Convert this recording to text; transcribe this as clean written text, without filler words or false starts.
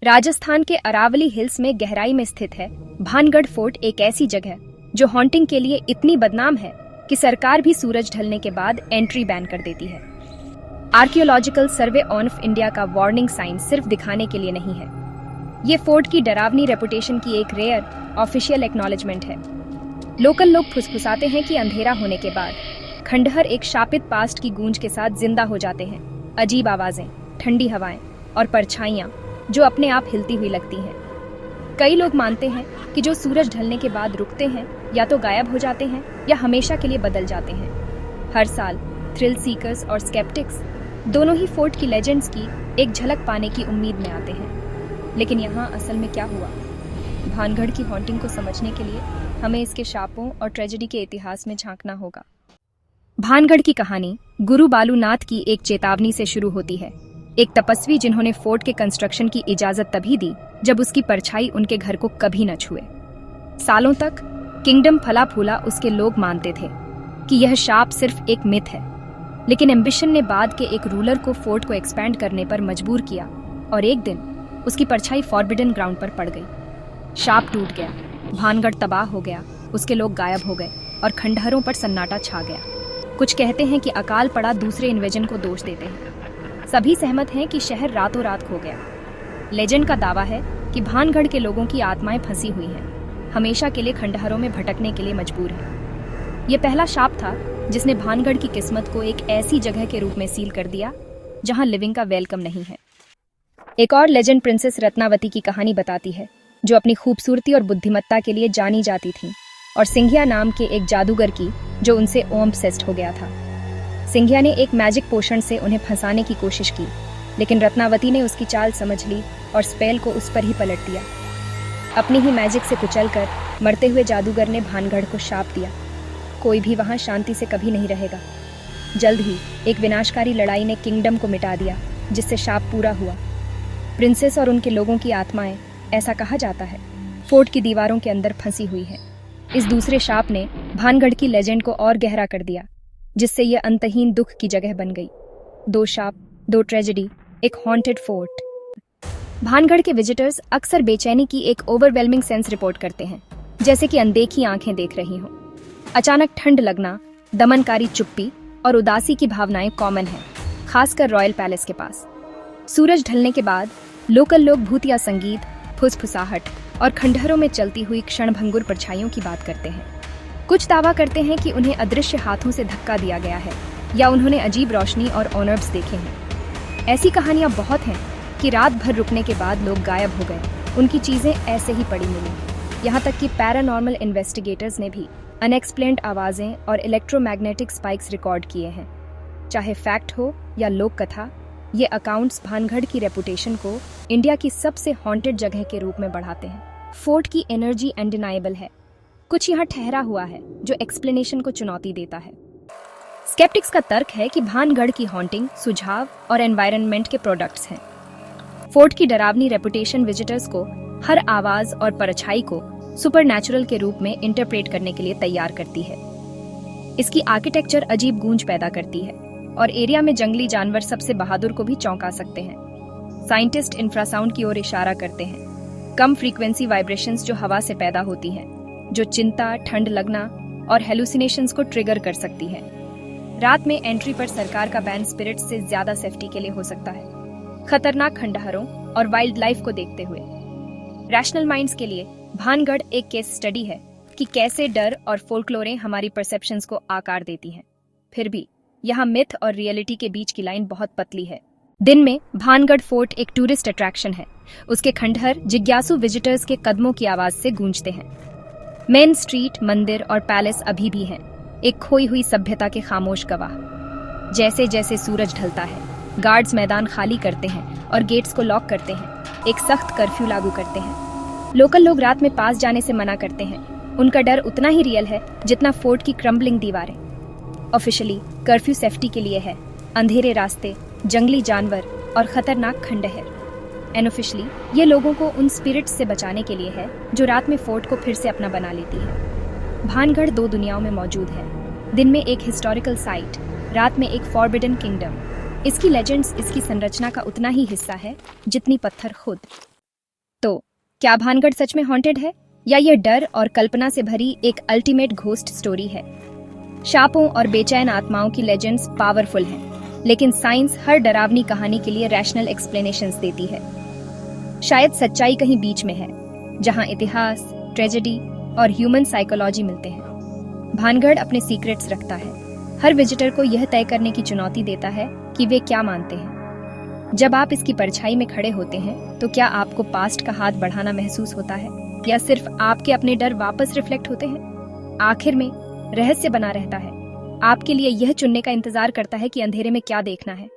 राजस्थान के अरावली हिल्स में गहराई में स्थित है भानगढ़ फोर्ट। एक ऐसी जगह जो हॉन्टिंग के लिए इतनी बदनाम है कि सरकार भी सूरज ढलने के बाद एंट्री बैन कर देती है। आर्कियोलॉजिकल सर्वे ऑफ इंडिया का वार्निंग साइन सिर्फ दिखाने के लिए नहीं है, ये फोर्ट की डरावनी रेपुटेशन की एक रेयर ऑफिशियल एक्नॉलेजमेंट है। लोकल लोग फुसफुसाते हैं कि अंधेरा होने के बाद खंडहर एक शापित पास्ट की गूंज के साथ जिंदा हो जाते हैं। अजीब आवाजें, ठंडी हवाएं और परछाइयां जो अपने आप हिलती हुई लगती हैं। कई लोग मानते हैं कि जो सूरज ढलने के बाद रुकते हैं या तो गायब हो जाते हैं या हमेशा के लिए बदल जाते हैं। हर साल थ्रिल सीकर्स और स्केप्टिक्स दोनों ही फोर्ट की लेजेंड्स की एक झलक पाने की उम्मीद में आते हैं। लेकिन यहाँ असल में क्या हुआ? भानगढ़ की हॉन्टिंग को समझने के लिए हमें इसके शापों और ट्रेजेडी के इतिहास में झांकना होगा। भानगढ़ की कहानी गुरु बालूनाथ की एक चेतावनी से शुरू होती है। एक तपस्वी जिन्होंने फोर्ट के कंस्ट्रक्शन की इजाजत तभी दी जब उसकी परछाई उनके घर को कभी न छुए। सालों तक किंगडम फला फूला उसके लोग मानते थे कि यह शाप सिर्फ एक मिथ है, लेकिन एम्बिशन ने बाद के एक रूलर को फोर्ट को एक्सपैंड करने पर मजबूर किया और एक दिन उसकी परछाई फॉरबिडन ग्राउंड पर पड़ गई। शाप टूट गया, भानगढ़ तबाह हो गया, उसके लोग गायब हो गए और खंडहरों पर सन्नाटा छा गया। कुछ कहते हैं कि अकाल पड़ा दूसरे इन्वेजन को दोष देते हैं। सभी सहमत हैं कि शहर रातों रात खो गया। लेजेंड का दावा है कि भानगढ़ के लोगों की आत्माएं फंसी हुई हैं, हमेशा के लिए खंडहरों में भटकने के लिए मजबूर हैं। ये पहला शाप था जिसने भानगढ़ की किस्मत को एक ऐसी जगह के रूप में सील कर दिया जहां लिविंग का वेलकम नहीं है। एक और लेजेंड प्रिंसेस रत्नावती की कहानी बताती है, जो अपनी खूबसूरती और बुद्धिमत्ता के लिए जानी जाती थी, और सिंघिया नाम के एक जादूगर की जो उनसे ऑब्सेस्ड हो गया था। सिंघिया ने एक मैजिक पोशन से उन्हें फंसाने की कोशिश की, लेकिन रत्नावती ने उसकी चाल समझ ली और स्पेल को उस पर ही पलट दिया। अपनी ही मैजिक से कुचलकर मरते हुए जादूगर ने भानगढ़ को शाप दिया, कोई भी वहां शांति से कभी नहीं रहेगा। जल्द ही एक विनाशकारी लड़ाई ने किंगडम को मिटा दिया, जिससे शाप पूरा हुआ। प्रिंसेस और उनके लोगों की आत्माएं, ऐसा कहा जाता है, फोर्ट की दीवारों के अंदर फंसी हुई है। इस दूसरे शाप ने भानगढ़ की लेजेंड को और गहरा कर दिया, जिससे यह अंतहीन दुख की जगह बन गई। दो शाप, दो ट्रेजेडी, एक हॉन्टेड फोर्ट। भानगढ़ के विजिटर्स अक्सर बेचैनी की एक ओवरवेलमिंग सेंस रिपोर्ट करते हैं, जैसे कि अनदेखी आंखें देख रही हों। अचानक ठंड लगना, दमनकारी चुप्पी और उदासी की भावनाएं कॉमन हैं, खासकर रॉयल पैलेस के पास। सूरज ढलने के बाद लोकल लोग भूतिया संगीत, फुसफुसाहट और खंडहरों में चलती हुई क्षणभंगुर परछाइयों की बात करते हैं। कुछ दावा करते हैं कि उन्हें अदृश्य हाथों से धक्का दिया गया है या उन्होंने अजीब रोशनी और ऑनर्ब्स देखे हैं। ऐसी कहानियां बहुत हैं कि रात भर रुकने के बाद लोग गायब हो गए, उनकी चीजें ऐसे ही पड़ी मिली। यहाँ तक कि पैरानॉर्मल इन्वेस्टिगेटर्स ने भी अनएक्सप्लेन्ड आवाजें और इलेक्ट्रोमैग्नेटिक स्पाइक्स रिकॉर्ड किए हैं। चाहे फैक्ट हो या लोक कथा, ये अकाउंट्स भानगढ़ की रेपुटेशन को इंडिया की सबसे हॉन्टेड जगह के रूप में बढ़ाते हैं। फोर्ट की एनर्जी अनडिनाइबल है। कुछ यहाँ ठहरा हुआ है जो एक्सप्लेनेशन को चुनौती देता है। स्केप्टिक्स का तर्क है कि भानगढ़ की हॉन्टिंग सुझाव और एनवायरनमेंट के प्रोडक्ट्स हैं। फोर्ट की डरावनी रेपुटेशन विजिटर्स को हर आवाज और परछाई को सुपरनैचुरल के रूप में इंटरप्रेट करने के लिए तैयार करती है। इसकी आर्किटेक्चर अजीब गूंज पैदा करती है और एरिया में जंगली जानवर सबसे बहादुर को भी चौंका सकते हैं। साइंटिस्ट इंफ्रासाउंड की ओर इशारा करते हैं, कम फ्रीक्वेंसी वाइब्रेशंस जो हवा से पैदा होती हैं, जो चिंता, ठंड लगना और हेलुसिनेशंस को ट्रिगर कर सकती है। रात में एंट्री पर सरकार का बैन स्पिरिट्स से ज्यादा सेफ्टी के लिए हो सकता है। खतरनाक खंडहरों और वाइल्ड लाइफ को देखते हुए रैशनल माइंड्स के लिए भानगढ़ एक केस स्टडी है कि कैसे डर और फोल्कलोरें हमारी परसेप्शंस को आकार देती हैं। फिर भी यहाँ मिथ और रियलिटी के बीच की लाइन बहुत पतली है। दिन में भानगढ़ फोर्ट एक टूरिस्ट अट्रैक्शन है। उसके खंडहर जिज्ञासु विजिटर्स के कदमों की आवाज से गूंजते हैं। मेन स्ट्रीट, मंदिर और पैलेस अभी भी हैं, एक खोई हुई सभ्यता के खामोश गवाह। जैसे जैसे सूरज ढलता है, गार्ड्स मैदान खाली करते हैं और गेट्स को लॉक करते हैं, एक सख्त कर्फ्यू लागू करते हैं। लोकल लोग रात में पास जाने से मना करते हैं। उनका डर उतना ही रियल है जितना फोर्ट की क्रम्बलिंग दीवारें। ऑफिशियली कर्फ्यू सेफ्टी के लिए है, अंधेरे रास्ते, जंगली जानवर और खतरनाक खंडहर। अनऑफिशियली ये लोगों को उन स्पिरिट्स से बचाने के लिए है जो रात में फोर्ट को फिर से अपना बना लेती है। भानगढ़ दो दुनियाओं में मौजूद है, दिन में एक हिस्टोरिकल साइट, रात में एक फॉरबिडन किंगडम। इसकी लेजेंड्स इसकी संरचना का उतना ही हिस्सा है जितनी पत्थर खुद। क्या भानगढ़ सच में हॉन्टेड है या ये डर और कल्पना से भरी एक अल्टीमेट घोस्ट स्टोरी है? शापों और बेचैन आत्माओं की लेजेंड्स पावरफुल हैं, लेकिन साइंस हर डरावनी कहानी के लिए रैशनल एक्सप्लेनेशंस देती है। शायद सच्चाई कहीं बीच में है, जहां इतिहास, ट्रेजेडी और ह्यूमन साइकोलॉजी मिलते हैं। भानगढ़ अपने सीक्रेट्स रखता है, हर विजिटर को यह तय करने की चुनौती देता है कि वे क्या मानते हैं। जब आप इसकी परछाई में खड़े होते हैं तो क्या आपको पास्ट का हाथ बढ़ाना महसूस होता है या सिर्फ आपके अपने डर वापस रिफ्लेक्ट होते हैं? आखिर में रहस्य बना रहता है, आपके लिए यह चुनने का इंतजार करता है कि अंधेरे में क्या देखना है।